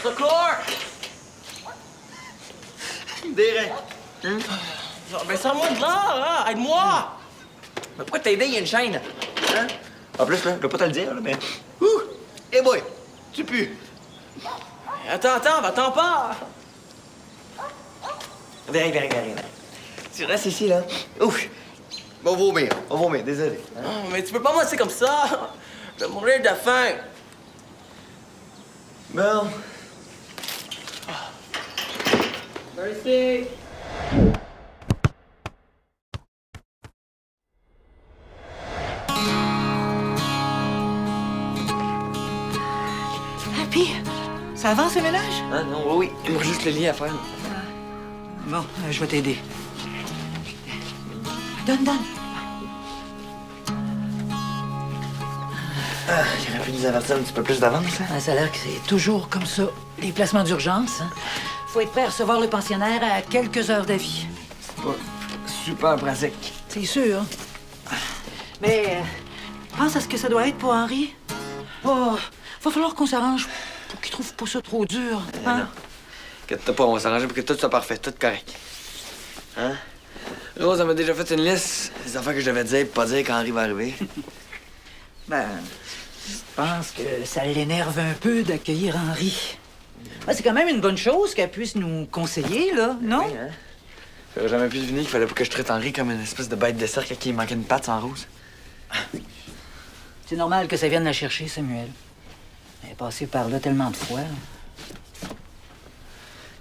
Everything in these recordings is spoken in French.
C'est clair! Derek! Ben, sors-moi de là, hein? Aide-moi! Mais pourquoi t'aider? Il y a une chaîne. Hein? En plus, là, je vais pas te le dire, là, mais... Ouh! Eh boy! Tu pues! Attends, va-t'en pas! Viens. Tu restes ici, là. Ouf! On va vomir, désolé. Hein? Oh, mais tu peux pas me laisser comme ça! Je vais mourir de faim! Bon. Merci! Puis, ça avance le ménage? Hein, non, oui. Il me reste juste le lit à faire. Bon, je vais t'aider. Donne. J'aurais pu nous avertir un petit peu plus d'avance, là. Ah, ça a l'air que c'est toujours comme ça. Les placements d'urgence, hein? Faut être prêt à recevoir le pensionnaire à quelques heures d'avis. C'est pas super pratique. C'est sûr. Mais pense à ce que ça doit être pour Henri. Oh, va falloir qu'on s'arrange pour qu'il trouve pas ça trop dur. Hein? Non. Inquiète-toi pas, on va s'arranger pour que tout soit parfait, tout correct. Hein? Rose, elle m'a déjà fait une liste des affaires que je devais dire et pas dire quand Henri va arriver. Ben, je pense que ça l'énerve un peu d'accueillir Henri. Ben, c'est quand même une bonne chose qu'elle puisse nous conseiller, là, non? Oui, hein? J'aurais jamais pu deviner qu'il fallait pas que je traite Henri comme une espèce de bête de cirque à qui il manquait une patte sans Rose. C'est normal que ça vienne la chercher, Samuel. Elle est passée par là tellement de fois.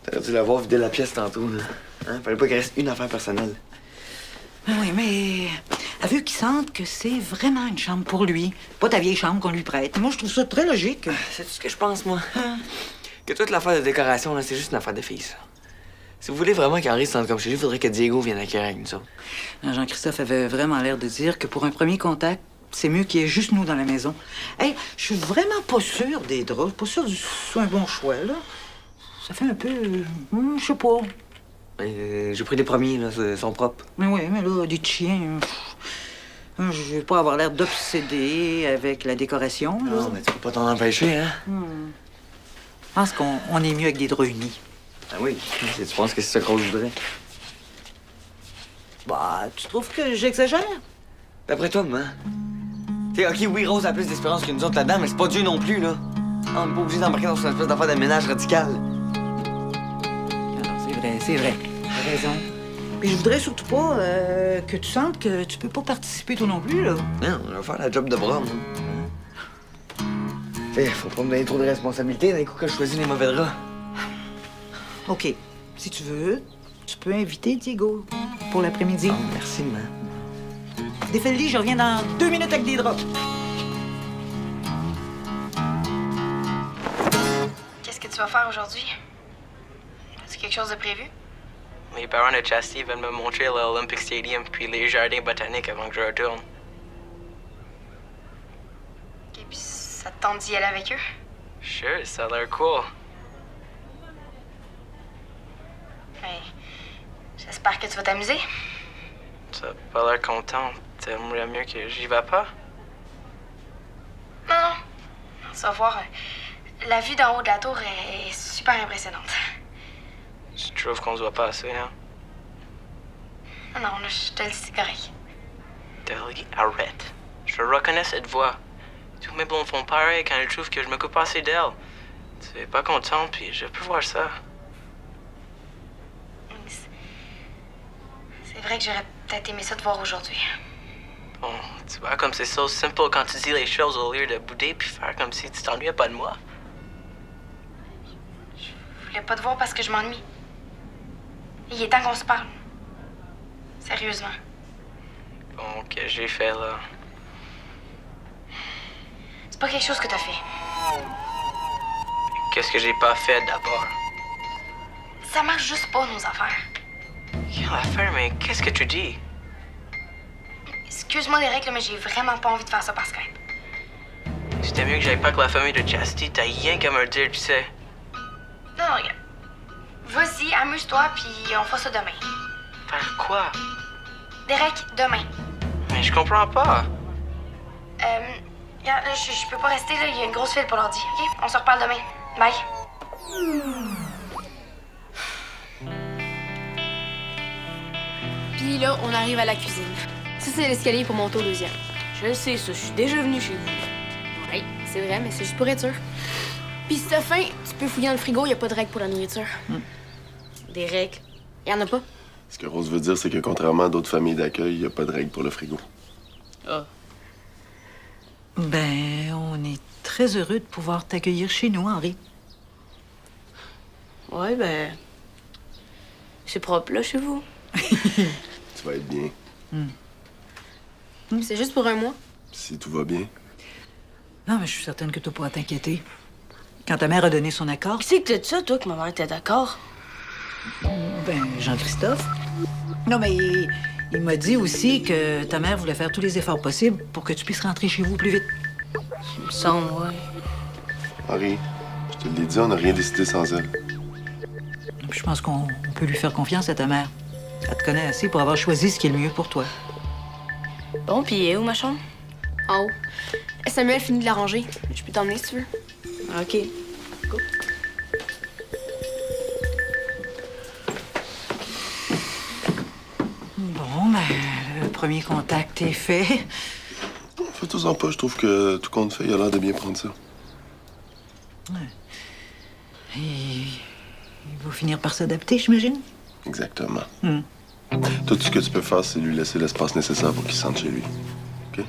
T'aurais dû la voir vider la pièce tantôt, là. Hein? Fallait pas qu'il reste une affaire personnelle. Ben oui, mais elle veut qu'il sente que c'est vraiment une chambre pour lui. Pas ta vieille chambre qu'on lui prête. Moi, je trouve ça très logique. C'est tout ce que je pense, moi. Hein? Que toute l'affaire de décoration, là, c'est juste une affaire de filles, ça. Si vous voulez vraiment qu'Henri se sente comme chez lui, il faudrait que Diego vienne accueillir avec nous autres. Jean-Christophe avait vraiment l'air de dire que pour un premier contact, c'est mieux qu'il y ait juste nous dans la maison. Hey, je suis vraiment pas sûre des draps. Pas sûre que ce soit un bon choix, là. Ça fait un peu... je sais pas. J'ai pris les premiers, là, ils sont propres. Mais oui, mais là, des chiens... je vais pas avoir l'air d'obsédé avec la décoration, là. Non, mais tu peux pas t'en empêcher, hein? Je pense qu'on est mieux avec des draps unis. Ah oui? Tu penses que c'est ça que Rose voudrait? Bah, tu trouves que j'exagère? D'après toi, maman. T'sais, OK, oui, Rose a plus d'espérance que nous autres là-dedans, mais c'est pas Dieu non plus, là. On n'est pas obligé d'embarquer dans une espèce d'affaire de ménage radical. Alors, c'est vrai. T'as raison. Puis je voudrais surtout pas que tu sentes que tu peux pas participer toi non plus, là. Non, on va faire la job de bras, moi. T'sais, faut pas me donner trop de responsabilités d'un coup que je choisis les mauvais draps. OK. Si tu veux, tu peux inviter Diego pour l'après-midi. Oh, merci, maman. Défais le lit, je reviens dans 2 minutes avec des draps. Qu'est-ce que tu vas faire aujourd'hui? As-tu quelque chose de prévu? Mes parents de Chastity viennent me montrer l'Olympic Stadium puis les jardins botaniques avant que je retourne. Et puis ça te tente d'y aller avec eux? Sure, ça a l'air cool. Ben, j'espère que tu vas t'amuser. T'as pas l'air content. T'aimerais mieux que j'y vais pas? Non. Tu vas voir, la vue d'en haut de la tour est super impressionnante. Tu trouves qu'on se voit pas assez, hein? Non, là, je te le dis, c'est correct. Dolly, arrête. Je reconnais cette voix. Tous mes blondes font pareil quand elles trouvent que je m'occupe pas assez d'elles. Tu es pas contente, puis je peux voir ça. C'est vrai que j'aurais peut-être aimé ça te voir aujourd'hui. Bon, tu vois, comme c'est so simple quand tu dis les choses au lieu de bouder puis faire comme si tu t'ennuyais pas de moi. Je voulais pas te voir parce que je m'ennuie. Il est temps qu'on se parle. Sérieusement. Bon, que j'ai fait, là. C'est pas quelque chose que t'as fait. Qu'est-ce que j'ai pas fait d'abord? Ça marche juste pas, nos affaires. Quelle affaire, mais qu'est-ce que tu dis? Excuse-moi, Derek, là, mais j'ai vraiment pas envie de faire ça par Skype. C'était mieux que j'aille pas avec la famille de Chastity, t'as rien qu'à me le dire, tu sais. Non, non, regarde. Vas-y, amuse-toi, puis on fera ça demain. Faire quoi? Derek, demain. Mais je comprends pas. Regarde, là, je peux pas rester, là. Il y a une grosse file pour l'ordi, OK? On se reparle demain. Bye. Puis là, on arrive à la cuisine. Ça, c'est l'escalier pour monter au deuxième. Je le sais, ça. Je suis déjà venue chez vous. Oui, c'est vrai, mais c'est juste pour être sûr. Puis si t'as faim, tu peux fouiller dans le frigo, y a pas de règles pour la nourriture. Des règles? Y en a pas? Ce que Rose veut dire, c'est que contrairement à d'autres familles d'accueil, il n'y a pas de règle pour le frigo. Ah. Ben, on est très heureux de pouvoir t'accueillir chez nous, Henri. Ouais, ben. C'est propre, là, chez vous. Tu vas être bien. C'est juste pour un mois. Si tout va bien. Non, mais je suis certaine que tu pourras t'inquiéter. Quand ta mère a donné son accord, Qui c'est que t'as dit ça, toi, que ma mère était d'accord? ben, Jean-Christophe. Non, mais il m'a dit aussi que ta mère voulait faire tous les efforts possibles pour que tu puisses rentrer chez vous plus vite. Il me semble, ouais. Henri, je te l'ai dit, on n'a rien décidé sans elle. Puis je pense qu'on peut lui faire confiance à ta mère. Elle te connaît assez pour avoir choisi ce qui est le mieux pour toi. Bon, pis où ma chambre? En haut. Samuel finit de la ranger. Je peux t'emmener si tu veux. OK. Go. Bon, ben, le premier contact est fait. Fais-toi-en pas, je trouve que tout compte fait, il a l'air de bien prendre ça. Il va finir par s'adapter, j'imagine. Exactement. Tout ce que tu peux faire, c'est lui laisser l'espace nécessaire pour qu'il se sente chez lui. OK?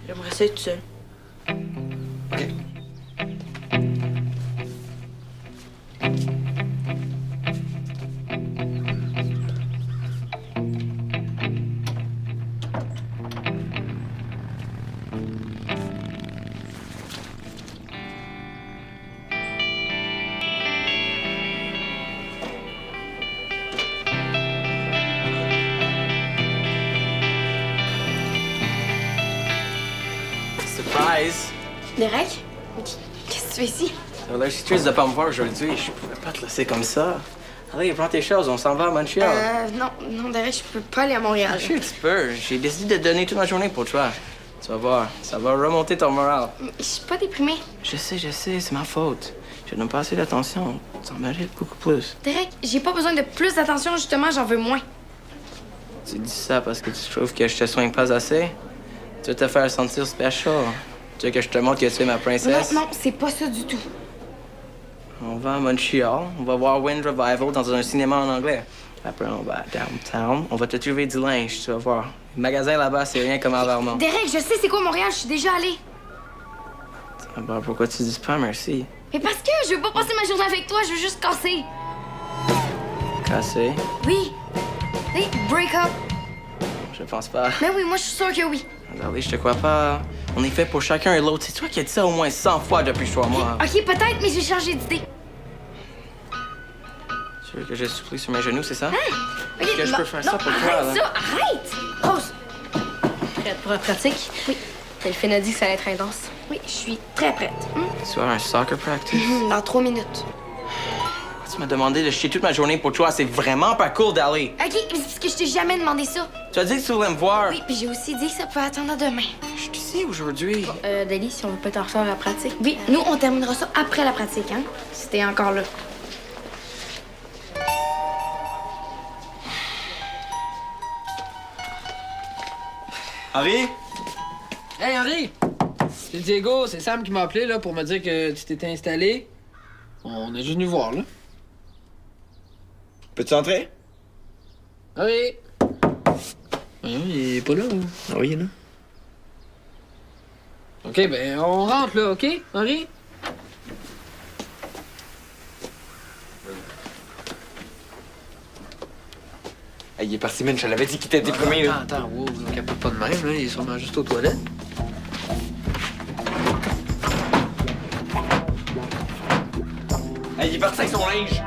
J'aimerais ça être tout seul. OK. Surprise! Derek? Qu'est-ce que tu fais ici? Ça va l'air si triste de pas me voir aujourd'hui. Je pouvais pas te laisser comme ça. Allez, prends tes choses, on s'en va à Montréal. Non, Derek, je peux pas aller à Montréal. Je suis un petit peu. J'ai décidé de donner toute ma journée pour toi. Tu vas voir, ça va remonter ton moral. Je suis pas déprimée. Je sais, c'est ma faute. Je donne pas assez d'attention. Tu en mérites beaucoup plus. Derek, j'ai pas besoin de plus d'attention, justement, j'en veux moins. Tu dis ça parce que tu trouves que je te soigne pas assez? Tu veux te faire sentir special? Tu veux que je te montre que tu es ma princesse? Non, c'est pas ça du tout. On va à Montréal, on va voir Wind Revival dans un cinéma en anglais. Après, on va à Downtown, on va te trouver du linge, tu vas voir. Le magasin là-bas, c'est rien comme à Vermont. Derek, je sais c'est quoi Montréal, je suis déjà allée. Ben, pourquoi tu dis pas merci? Mais parce que je veux pas passer ma journée avec toi, je veux juste casser. Cassé? Oui. Hey, break up. Je pense pas. Mais oui, moi je suis sûre que oui. Regardez, je te crois pas. On est fait pour chacun et l'autre. C'est toi qui as dit ça au moins 100 fois depuis 3 mois. Ok, peut-être, mais j'ai changé d'idée. Tu veux que je supplie sur mes genoux, c'est ça? Ok, Est-ce que je peux faire ça pour toi, arrête là? ça, arrête! Rose. Prête pour la pratique? Oui. Delphine a dit que ça allait être intense. Oui, je suis très prête. Tu as un soccer practice? Dans 3 minutes. Tu m'as demandé de chier toute ma journée pour toi. C'est vraiment pas cool d'aller. Ok, mais c'est parce que je t'ai jamais demandé ça. Tu as dit que tu voulais me voir. Oui, puis j'ai aussi dit que ça peut attendre à demain. Je suis ici aujourd'hui. Dali, si on veut pas t'en refaire à la pratique. Oui, nous, on terminera ça après la pratique, hein? Si t'es encore là. Henri? Hey Henri! C'est Diego, c'est Sam qui m'a appelé là, pour me dire que tu t'étais installé. On est juste venu voir là. Peux-tu entrer? Henri! Voyons, il est pas là. Hein? Ah oui, il est là. Ok, ben on rentre là, ok, Henri? Hey, il est parti, man. Je l'avais dit qu'il était déprimé, là. Attends, wow, ne capote pas de même, là. Il est sûrement juste aux toilettes. Hey, il est parti avec son linge.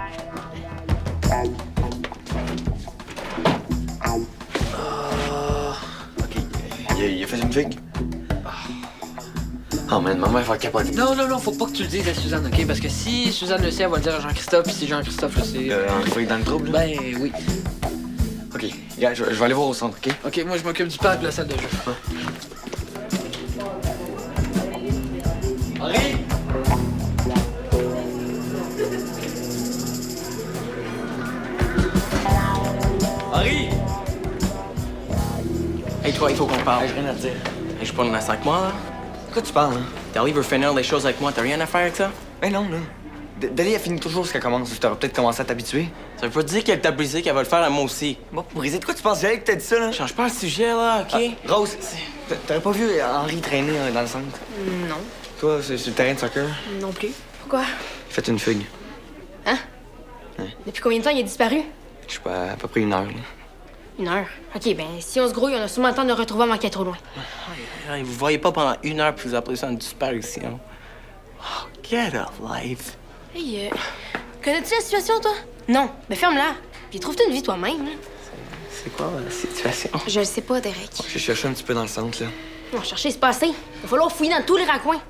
OK. Il a fait une figue? Oh, man, maman, elle va capoter. Non, faut pas que tu le dises à Suzanne, ok? Parce que si Suzanne le sait, elle va le dire à Jean-Christophe, puis si Jean-Christophe le sait. Henri va être dans le trouble, là? Ben oui. OK, regarde, je vais aller voir au centre, OK? OK, moi, je m'occupe du parc de la salle de jeu. Henri! Henri! Hey, toi, il faut qu'on parle. Hey, j'ai rien à te dire. Hey, je suis pas dans 5 mois, là. De quoi tu parles, hein? Dali veut finir les choses avec moi. T'as rien à faire avec ça? Ben non, là. Dali, elle finit toujours ce qu'elle commence. Tu aurais peut-être commencé à t'habituer. Ça veut pas dire qu'elle t'a brisé, qu'elle va le faire à moi aussi. Bon, briser, de quoi tu penses? J'allais que t'as dit ça, là? Change pas le sujet, là, OK? Ah, Rose, t'aurais pas vu Henri traîner dans le centre? Non. Toi, c'est sur le terrain de soccer. Non plus. Pourquoi? Faites une fugue. Hein? Depuis combien de temps il a disparu? Je sais pas, à peu près 1 heure, là. 1 heure. OK, ben si on se grouille, on a sûrement le temps de le retrouver avant qu'il aille trop loin. Hey, vous voyez pas pendant 1 heure, puis vous appelez ça une disparition. Oh, get a life. Hey, connais-tu la situation, toi? Non. Ben ferme-la. Puis trouve-toi une vie toi-même, là. C'est quoi la situation? Je le sais pas, Derek. J'ai cherché un petit peu dans le centre, là. Non, chercher, c'est pas assez. Il va falloir fouiller dans tous les raccoins.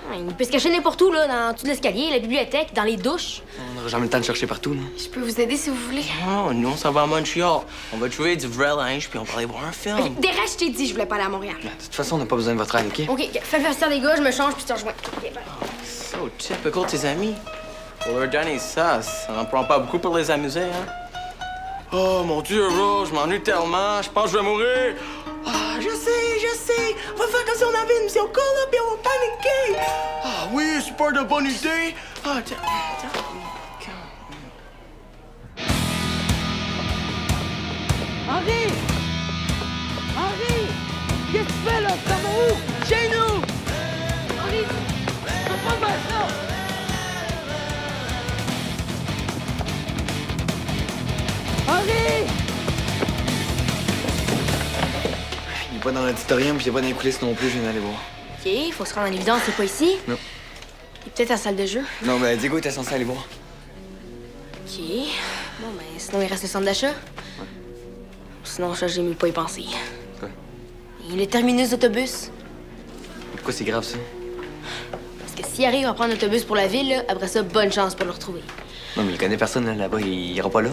Ouais, il peut se cacher n'importe où, là, dans tout l'escalier, la bibliothèque, dans les douches. On n'aura jamais le temps de chercher partout, là. Je peux vous aider si vous voulez. Oh, nous, on s'en va à Montréal. On va trouver du vrai linge, puis on va aller voir un film. OK, Derek, je t'ai dit, je voulais pas aller à Montréal. De toute façon, on n'a pas besoin de votre aide, OK? OK, fais le vestiaire des gars, je me change, puis je te rejoins. OK, bye. So typical tes amis. Faut leur donner ça. Ça n'en prend pas beaucoup pour les amuser, hein? Oh, mon Dieu, Rose, je m'ennuie tellement. Je pense que je vais mourir. Ah, je sais. On va faire comme si on avait une mission cool, là, puis on va paniquer. Ah oui, c'est pas de bonne idée. Ah, tiens. Henri! Henri! Qu'est-ce que tu fais là? Tu t'en vas où? Chez nous! Henri! Tu peux pas faire ça! Henri! Il est pas dans l'auditorium, puis il est pas dans les coulisses non plus, je viens d'aller voir. OK, faut se rendre en évidence, c'est pas ici. Non. Il est peut-être à la salle de jeu. Non, mais Diego était censé aller voir. OK. Bon, ben, sinon, il reste le centre d'achat. Sinon, ça, j'ai mis pas y penser. Quoi? Il est terminus d'autobus. Pourquoi c'est grave, ça? Parce que s'il arrive à prendre l'autobus pour la ville, là, après ça, bonne chance pour le retrouver. Non, mais il connaît personne là-bas, il ira pas là.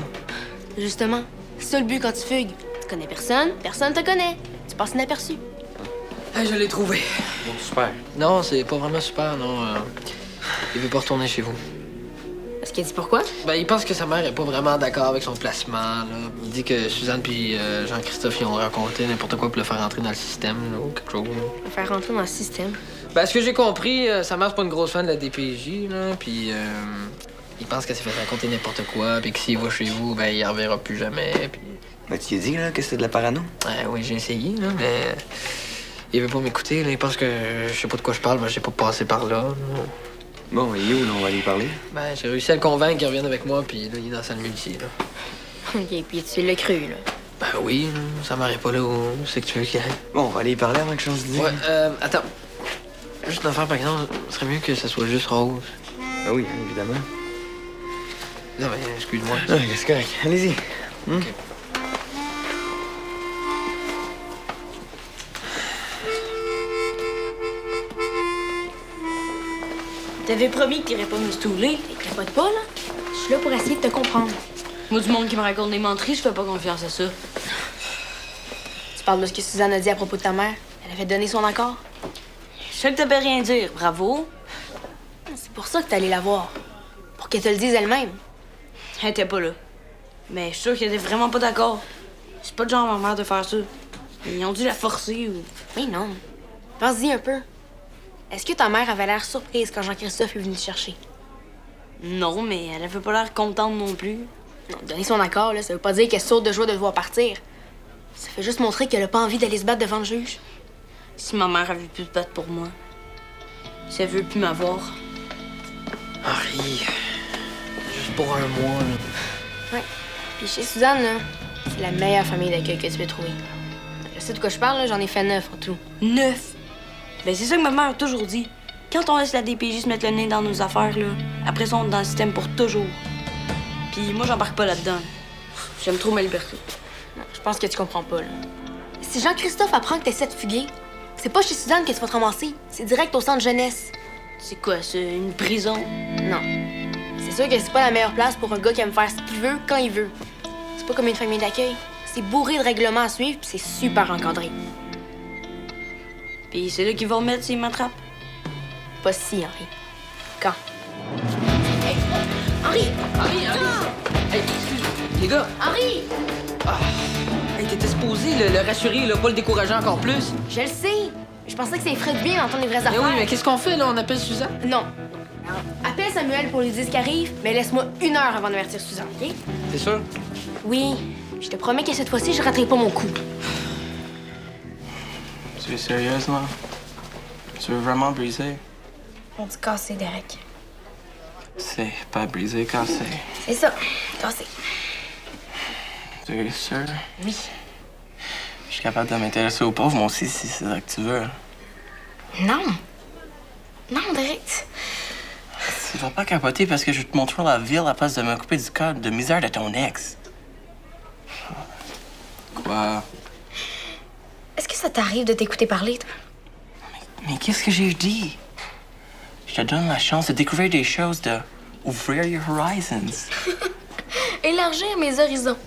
Justement, c'est ça le but quand tu fugues. Tu connais personne, personne te connaît. Tu passes inaperçu. Hey, je l'ai trouvé. Bon, super. Non, c'est pas vraiment super, non. Il veut pas retourner chez vous. Est-ce qu'il a dit pourquoi? Ben, il pense que sa mère est pas vraiment d'accord avec son placement, là. Il dit que Suzanne puis Jean-Christophe, ils ont raconté n'importe quoi pour le faire rentrer dans le système, là, ou quelque chose. Pour faire rentrer dans le système. Ben, ce que j'ai compris, sa mère, c'est pas une grosse fan de la DPJ, là, puis il pense qu'elle s'est fait raconter n'importe quoi, puis que s'il va chez vous, ben, il reverra plus jamais, puis... Ben, tu lui as dit, là, que c'était de la parano? Oui, j'ai essayé, là, mais... Il veut pas m'écouter, là. Il pense que je sais pas de quoi je parle, mais j'ai pas passé par là, là. Bon, il est où, là? On va aller y parler. Ben, j'ai réussi à le convaincre qu'il revienne avec moi, puis là, il est dans la salle multi, là. OK, puis tu l'as cru, là. Ben oui, là, sa mère est pas là, où c'est que tu veux qu'il aille? Bon, on va aller y parler avant que je change d'idée. Ouais, attends. Juste une affaire, par exemple, ce serait mieux que ça soit juste rose. Ben oui, évidemment. Non, mais excuse-moi. Ah, c'est correct. Allez-y. OK. T'avais promis que t'irais pas me stouler. Capote pas, là. Je suis là pour essayer de te comprendre. Moi, du monde qui me raconte des menteries, je fais pas confiance à ça. Tu parles de ce que Suzanne a dit à propos de ta mère. Elle avait donné son accord. Je sais que t'avais rien dire. Bravo. C'est pour ça que t'es allé la voir. Pour qu'elle te le dise elle-même. Elle était pas là. Mais je suis sûre qu'elle était vraiment pas d'accord. C'est pas le genre à ma mère de faire ça. Ils ont dû la forcer ou... Mais non. Pense-y un peu. Est-ce que ta mère avait l'air surprise quand Jean-Christophe est venu te chercher? Non, mais elle avait pas l'air contente non plus. Non, donner son accord, là, ça veut pas dire qu'elle saute de joie de le voir partir. Ça fait juste montrer qu'elle a pas envie d'aller se battre devant le juge. Si ma mère avait pu se battre pour moi, si elle veut plus m'avoir. Henri, juste pour un mois, là. Ouais. Puis chez Suzanne, là, c'est la meilleure famille d'accueil que tu peux trouver. Je sais de quoi je parle, là, j'en ai fait 9 en tout. 9? Ben c'est ça que ma mère a toujours dit. Quand on laisse la DPJ se mettre le nez dans nos affaires, là, après ça, on est dans le système pour toujours. Puis moi, j'embarque pas là-dedans. J'aime trop ma liberté. Non, je pense que tu comprends pas, là. Si Jean-Christophe apprend que t'essaies de fuguer, c'est pas chez Suzanne que tu vas te ramasser. C'est direct au centre jeunesse. C'est quoi, c'est une prison? Non. C'est sûr que c'est pas la meilleure place pour un gars qui aime faire ce qu'il veut quand il veut. C'est pas comme une famille d'accueil. c'est bourré de règlements à suivre, puis c'est super encadré. Puis c'est là qu'ils vont remettre s'ils m'attrapent. Pas si, Henri. Quand? Hey, Henri! Henri! Hey, excuse, les gars! Henri! Hey, t'étais supposé le rassurer, là, pas le décourager encore plus. Je le sais! Je pensais que ça ferait du bien d'entendre les vraies Mais affaires. oui, mais qu'est-ce qu'on fait, là? On appelle Suzanne? Non. Alors, appelle Samuel pour lui dire ce qui arrive, mais laisse-moi 1 heure avant d'avertir Suzanne, OK? T'es sûr? Oui. Je te promets que cette fois-ci, je raterai pas mon coup. Tu es sérieuse, là? Tu veux vraiment briser? On dit casser, Derek. C'est pas briser, casser. C'est ça, casser. Tu es sûr? Oui. Je suis capable de m'intéresser aux pauvres, moi aussi, si c'est ça que tu veux. Non. Non, Derek. Tu vas pas capoter parce que je vais te montrer la ville à place de me couper du code de misère de ton ex. Quoi? Est-ce que ça t'arrive de t'écouter parler, toi? Mais qu'est-ce que j'ai dit? Je te donne la chance de découvrir des choses, de ouvrir your horizons. Élargir mes horizons.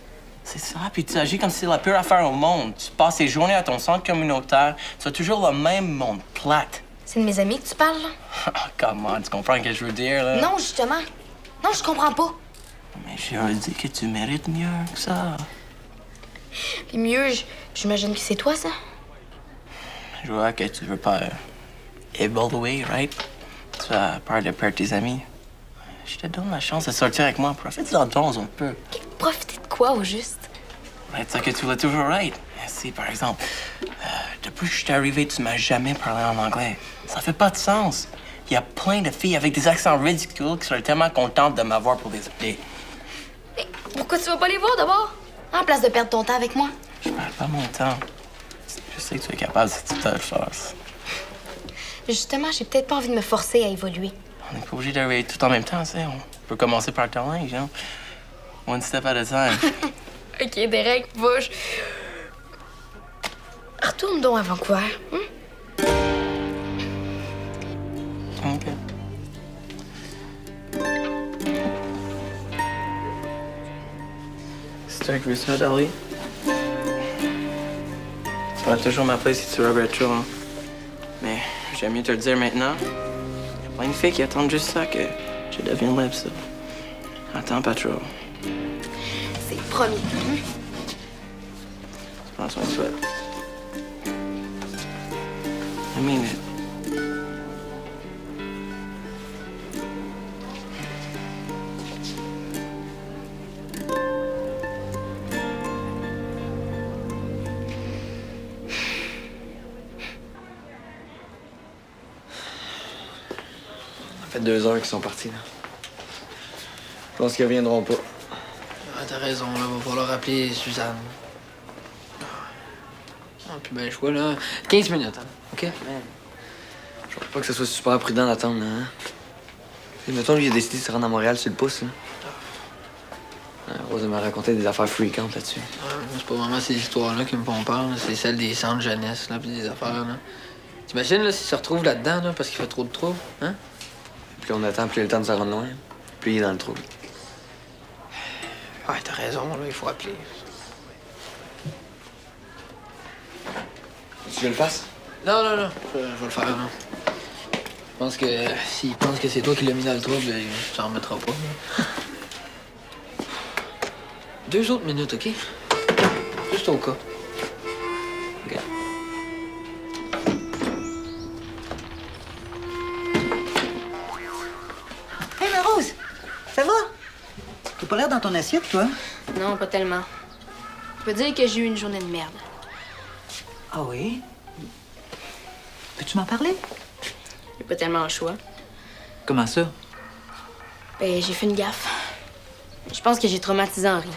C'est ça, puis tu agis comme si c'était la pire affaire au monde. Tu passes tes journées à ton centre communautaire, tu as toujours le même monde plate. C'est de mes amis que tu parles, là? Oh, come on, tu comprends ce que je veux dire, là? Non, justement. Non, je comprends pas. Mais j'ai dit que tu mérites mieux que ça. Puis mieux, j'imagine que c'est toi, ça? Je vois que tu veux pas évoluer, right? Tu as peur de perdre tes amis. Je te donne la chance de sortir avec moi. Profite-en donc un peu. Profiter de quoi, au juste? C'est ça que tu l'as toujours right. Si, par exemple, depuis que je suis arrivé, tu m'as jamais parlé en anglais. Ça fait pas de sens. Il y a plein de filles avec des accents ridicules qui seraient tellement contentes de m'avoir pour les appeler. Mais pourquoi tu vas pas les voir, d'abord? En place de perdre ton temps avec moi. Je perds pas mon temps. Je sais que tu es capable si tu te le forces. Justement, j'ai peut-être pas envie de me forcer à évoluer. On n'est pas obligé d'arriver tout en même temps, tu sais. On peut commencer par ton linge, hein. One step at a time. OK, Derek, va. Retourne donc à Vancouver. OK. C'est toi qui veux ça, Dolly? Tu pourras toujours m'appeler si tu regrettes trop, hein. Mais j'aime mieux te le dire maintenant. Il y a plein de filles qui attendent juste ça, que je devienne libre, ça. Attends pas trop. C'est promis. Prends soin de toi. I mean it. Ça fait 2 heures qu'ils sont partis, là. Je pense qu'ils reviendront pas. Ah, t'as raison, là. Va falloir appeler Suzanne. Ah, puis ben, je vois, là. 15 minutes, hein. OK? Je crois pas que ce soit super prudent d'attendre, là, hein. Et mettons, lui, il a décidé de se rendre à Montréal sur le pouce, là. Rose m'a raconté des affaires fréquentes là-dessus. Ouais, c'est pas vraiment ces histoires-là qui me font peur, là. C'est celles des centres jeunesse, là, puis des affaires, là. T'imagines, là, s'il se retrouve là-dedans, là, parce qu'il fait trop de troubles, hein? Plus on attend, plus il a le temps de se rendre loin. Plus il est dans le trou. Ouais, t'as raison, là, il faut appeler. Tu veux que je le fasse? Non, je vais le faire, non. Je pense que s'il pense que c'est toi qui l'as mis dans le trouble, ben, il s'en remettra pas. Là. 2 autres minutes, OK? Juste au cas. OK. Hey, ma Rose! Ça va? T'as pas l'air dans ton assiette, toi? Non, pas tellement. Je peux dire que j'ai eu une journée de merde. Ah oui? Peux-tu m'en parler? J'ai pas tellement le choix. Comment ça? Ben, j'ai fait une gaffe. Je pense que j'ai traumatisé Henri.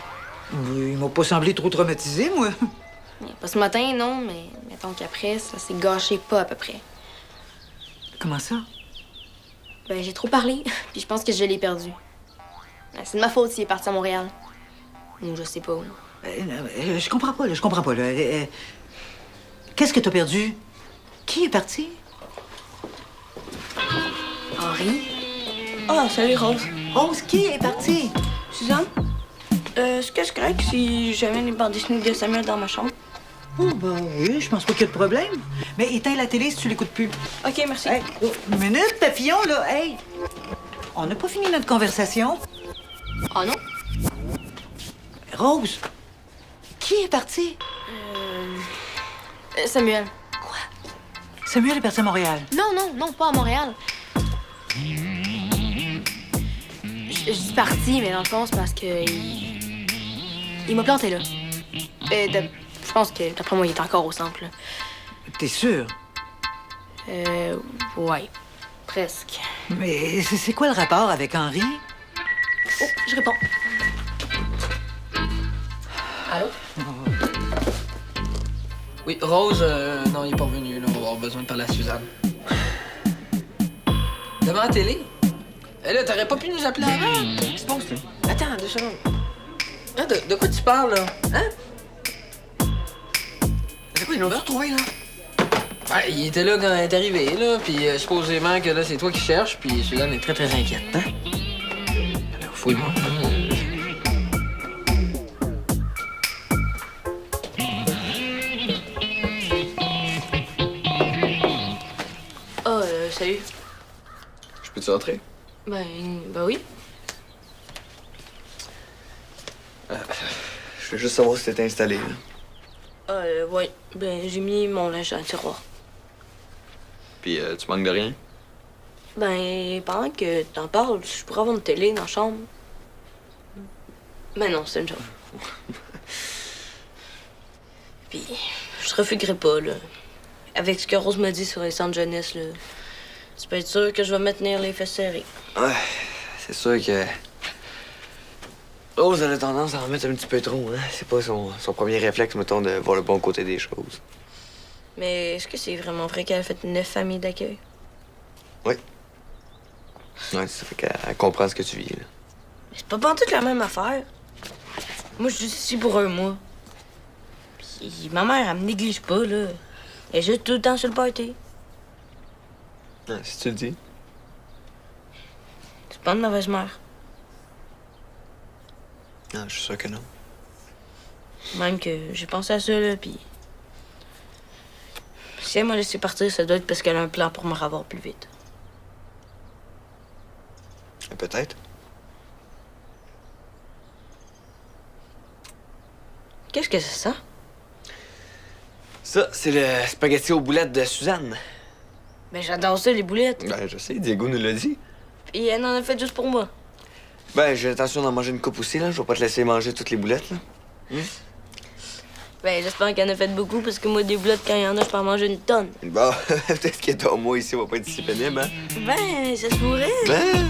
Il m'a pas semblé trop traumatisé, moi. Pas ce matin, non, mais mettons qu'après, ça s'est gâché pas à peu près. Comment ça? Ben, j'ai trop parlé, puis je pense que je l'ai perdu. Ben, c'est de ma faute s'il est parti à Montréal. Ou je sais pas où. Je comprends pas, là, je comprends pas, là. Qu'est-ce que t'as perdu? Qui est parti? Henri? Ah, salut, Rose. Rose, qui est parti? Suzanne? Est-ce que c'est correct si j'amène les bandes dessinées de Samuel dans ma chambre? Oh, ben oui, je pense pas qu'il y a de problème. Mais éteins la télé si tu l'écoutes plus. OK, merci. Hey, oh, une minute, papillon, là, hey! On n'a pas fini notre conversation. Ah non? Rose, qui est parti? Samuel. Samuel est parti à Montréal. Non, pas à Montréal. Je dis parti, mais dans le fond, c'est parce que... Il m'a planté, là. Je pense que, d'après moi, il est encore au centre, là. T'es sûr? Ouais. Presque. Mais c'est quoi le rapport avec Henri? Oh, je réponds. Allô? Oui, Rose, non, il est pas revenu, là. On va avoir besoin de parler à Suzanne. Devant la télé? Eh là, t'aurais pas pu nous appeler avant? Qu'est-ce qui se passe, là? Attends, 2 secondes. Ah, de quoi tu parles, là? Hein? C'est quoi, ils l'ont retrouvé, là? Ben, il était là quand elle est arrivée, là, puis supposément que là, c'est toi qui cherches, puis Suzanne est très, très inquiète, hein? Alors, fouille-moi. Ah, salut. Je peux-tu rentrer? Ben oui. Je veux juste savoir si t'étais installé, là. Ouais. Ben, j'ai mis mon linge dans le tiroir. Puis, tu manques de rien? Ben, pendant que t'en parles, je pourrais avoir une télé dans la chambre. Mais non, c'est une joke. Puis, je te refuguerai pas, là. Avec ce que Rose m'a dit sur les centres jeunesse, là, tu peux être sûr que je vais me tenir les fesses serrées. Ouais, c'est sûr que... Rose, elle a tendance à en mettre un petit peu trop, hein? C'est pas son premier réflexe, mettons, de voir le bon côté des choses. Mais est-ce que c'est vraiment vrai qu'elle a fait 9 familles d'accueil? Oui. Ouais, ça fait qu'elle comprend ce que tu vis, là. Mais c'est pas pantoute la même affaire. Moi, je suis juste ici pour un mois. Puis ma mère, elle me néglige pas, là. Elle est juste tout le temps sur le party. Ah, si tu le dis. C'est pas une mauvaise mère. Non, je suis sûr que non. Même que j'ai pensé à ça, là, puis... Si elle m'a laissé partir, ça doit être parce qu'elle a un plan pour me revoir plus vite. Peut-être. Qu'est-ce que c'est ça? Ça, c'est le spaghetti aux boulettes de Suzanne. Ben, j'adore ça, les boulettes. Ben, je sais, Diego nous l'a dit. Et elle en a fait juste pour moi. Ben, j'ai l'intention d'en manger une coupe aussi, là. Je vais pas te laisser manger toutes les boulettes, là. Ben, j'espère qu'elle en a fait beaucoup, parce que moi, des boulettes, quand il y en a, je peux en manger une tonne. Bon, peut-être que ton mois ici va pas être si pénible, hein? Ben, ça se pourrait. Ben...